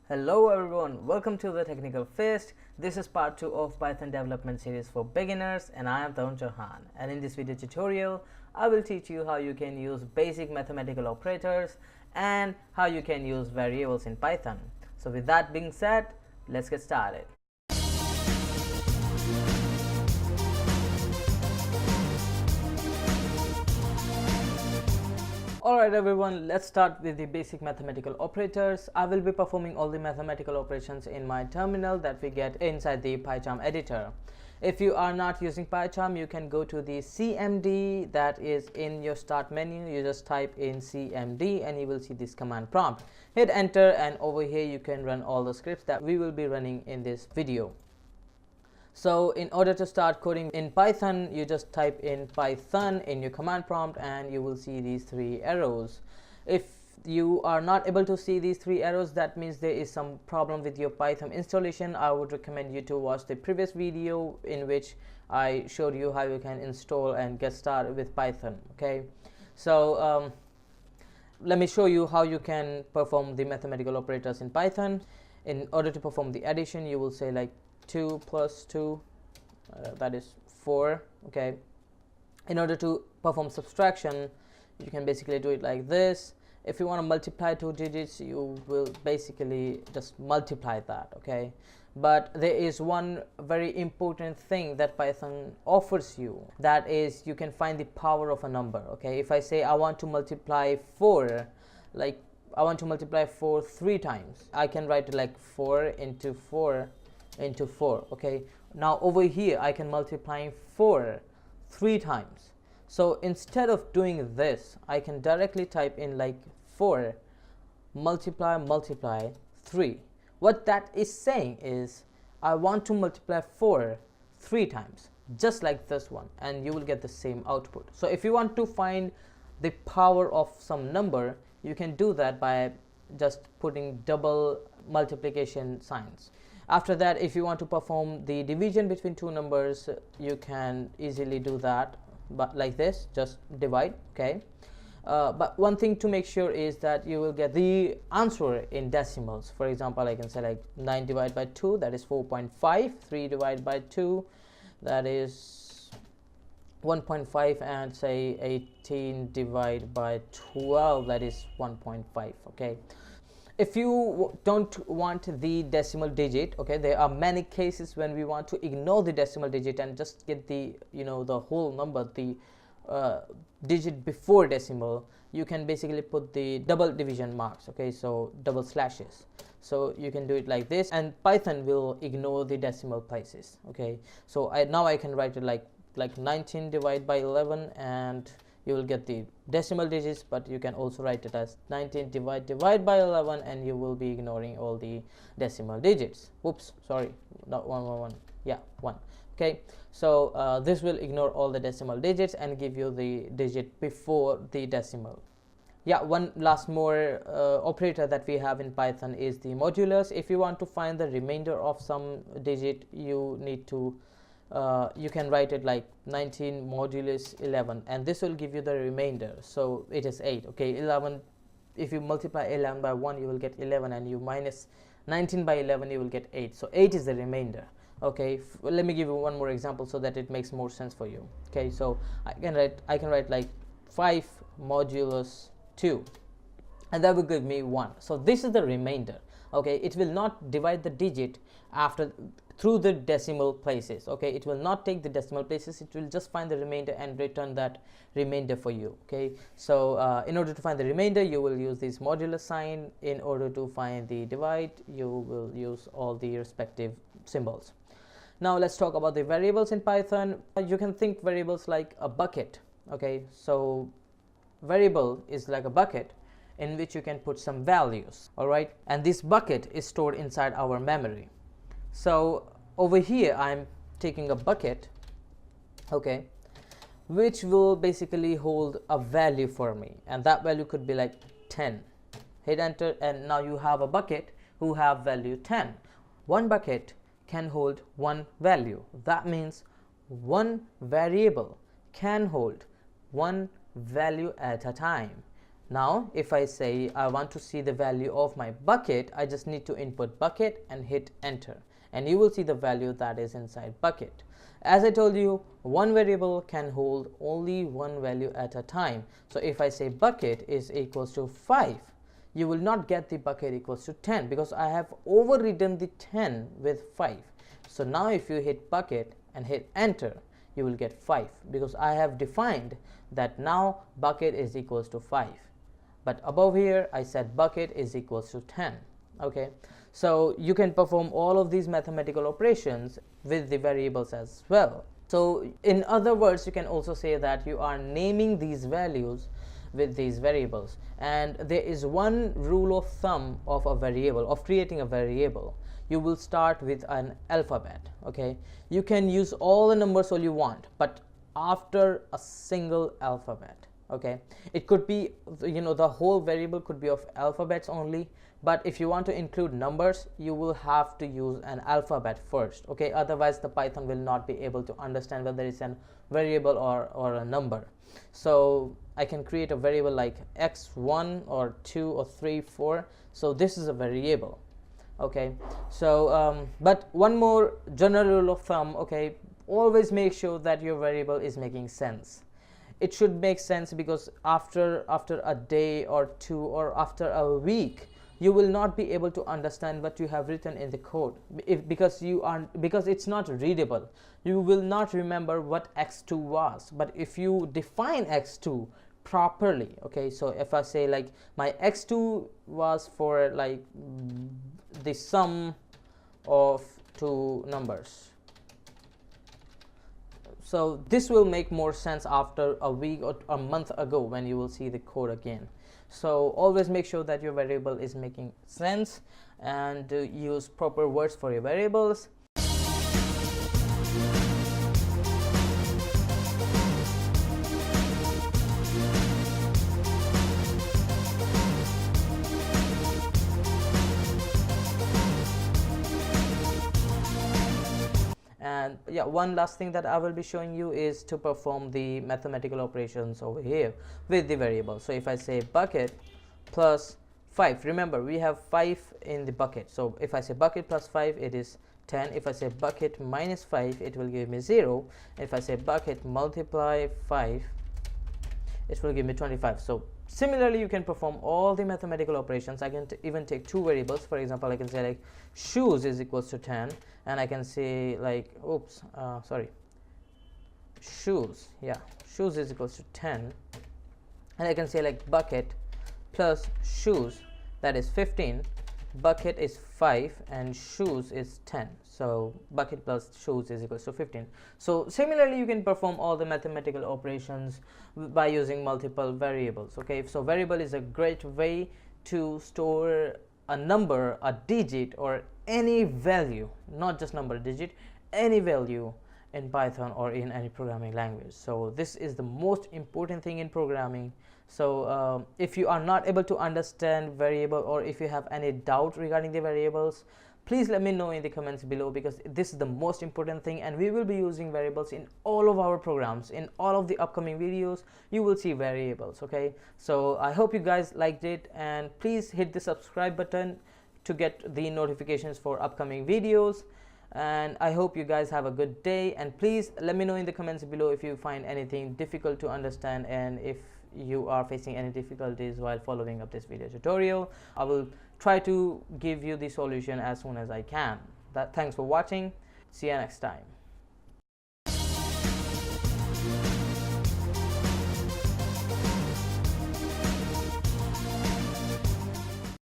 Hello everyone, welcome to the Technical Fist. This is part 2 of Python development series for beginners and I am Tarun Chauhan, and in this video tutorial I will teach you how you can use basic mathematical operators and how you can use variables in Python. So with that being said, let's get started. Alright everyone, let's start with the basic mathematical operators. I will be performing all the mathematical operations in my terminal that we get inside the PyCharm editor. If you are not using PyCharm, you can go to the CMD that is in your start menu. You just type in CMD and you will see this command prompt. Hit enter and over here you can run all the scripts that we will be running in this video. So in order to start coding in Python, you just type in Python in your command prompt and you will see these three arrows. If you are not able to see these three arrows, that means there is some problem with your Python installation. I would recommend you to watch the previous video in which I showed you how you can install and get started with Python. Okay, so let me show you how you can perform the mathematical operators in Python. In order to perform the addition, you will say like 2 plus 2, that is 4. Okay, in order to perform subtraction, you can basically do it like this. If you want to multiply two digits, you will basically just multiply that. Okay, but there is one very important thing that Python offers you, that is you can find the power of a number. Okay, if I say I want to multiply 4, like I want to multiply 4 3 times, I can write it like 4 into 4 into 4. Okay, now over here I can multiply 4 3 times. So instead of doing this, I can directly type in like 4 multiply 3. What that is saying is I want to multiply 4 3 times, just like this one, and you will get the same output. So if you want to find the power of some number, you can do that by just putting double multiplication signs. After that, if you want to perform the division between two numbers, you can easily do that, but like this, just divide. Okay, but one thing to make sure is that you will get the answer in decimals. For example, I can say like 9 divided by 2, that is 4.5. 3 divided by 2, that is 1.5, and say 18 divided by 12, that is 1.5. Okay, if you don't want the decimal digit, okay, there are many cases when we want to ignore the decimal digit and just get the the whole number, the digit before decimal. You can basically put the double division marks. Okay, so double slashes. So you can do it like this, and Python will ignore the decimal places. Okay, so now I can write it like 19 divided by 11, and you will get the decimal digits, but you can also write it as 19 divide by 11, and you will be ignoring all the decimal digits. Oops, sorry, not 1 yeah, 1. Okay, so this will ignore all the decimal digits and give you the digit before the decimal. Yeah, one last more operator that we have in Python is the modulus. If you want to find the remainder of some digit, you need to you can write it like 19 modulus 11, and this will give you the remainder. So it is 8. Okay, 11, if you multiply 11 by 1, you will get 11, and you minus 19 by 11, you will get 8. So 8 is the remainder. Okay, let me give you one more example so that it makes more sense for you. Okay, so I can write like 5 modulus 2, and that will give me 1. So this is the remainder. Okay, it will not divide the digit through the decimal places. Okay, it will not take the decimal places, it will just find the remainder and return that remainder for you. Okay, so in order to find the remainder, you will use this modulus sign. In order to find the divide, you will use all the respective symbols. Now let's talk about the variables in Python. You can think variables like a bucket. Okay, so variable is like a bucket in which you can put some values. All right, and this bucket is stored inside our memory. So over here I'm taking a bucket, okay, which will basically hold a value for me, and that value could be like 10. Hit enter, and now you have a bucket who have value 10. One bucket can hold one value. That means one variable can hold one value at a time. Now if I say I want to see the value of my bucket, I just need to input bucket and hit enter, and you will see the value that is inside bucket. As I told you, one variable can hold only one value at a time. So if I say bucket is equals to 5, you will not get the bucket equals to 10 because I have overridden the 10 with 5. So now if you hit bucket and hit enter, you will get 5 because I have defined that now bucket is equals to 5. But above here I said bucket is equals to 10. Okay, so you can perform all of these mathematical operations with the variables as well. So in other words, you can also say that you are naming these values with these variables. And there is one rule of thumb of a variable, of creating a variable. You will start with an alphabet. Okay, you can use all the numbers all you want, but after a single alphabet. Okay, it could be, the whole variable could be of alphabets only, but if you want to include numbers, you will have to use an alphabet first. Okay, otherwise the Python will not be able to understand whether it's a variable or a number. So I can create a variable like x1 or 2 or 3 4. So this is a variable. Okay, so but one more general rule of thumb. Okay, always make sure that your variable is making sense. It should make sense, because after a day or two or after a week, you will not be able to understand what you have written in the code, because it's not readable. You will not remember what x2 was. But if you define x2 properly, okay, so if I say like my x2 was for like the sum of two numbers, so this will make more sense after a week or a month ago when you will see the code again. So always make sure that your variable is making sense, and use proper words for your variables. And yeah, one last thing that I will be showing you is to perform the mathematical operations over here with the variable. So if I say bucket plus 5, remember we have 5 in the bucket. So if I say bucket plus 5, it is 10. If I say bucket minus 5, it will give me 0. If I say bucket multiply 5, it will give me 25. So similarly, you can perform all the mathematical operations. I can even take two variables. For example, I can say like shoes is equals to 10, and I can say like shoes is equals to 10, and I can say like bucket plus shoes, that is 15, bucket is 5 and shoes is 10. So bucket plus shoes is equals to 15. So similarly, you can perform all the mathematical operations by using multiple variables. Okay, so variable is a great way to store a number, a digit, or any value, not just number, digit, any value in Python or in any programming language. So this is the most important thing in programming. So if you are not able to understand variable, or if you have any doubt regarding the variables, please let me know in the comments below, because this is the most important thing, and we will be using variables in all of our programs. In all of the upcoming videos, you will see variables. Okay, so I hope you guys liked it, and please hit the subscribe button to get the notifications for upcoming videos. And I hope you guys have a good day, and please let me know in the comments below if you find anything difficult to understand, and if you are facing any difficulties while following up this video tutorial. I will try to give you the solution as soon as I can. Thanks for watching. See you next time.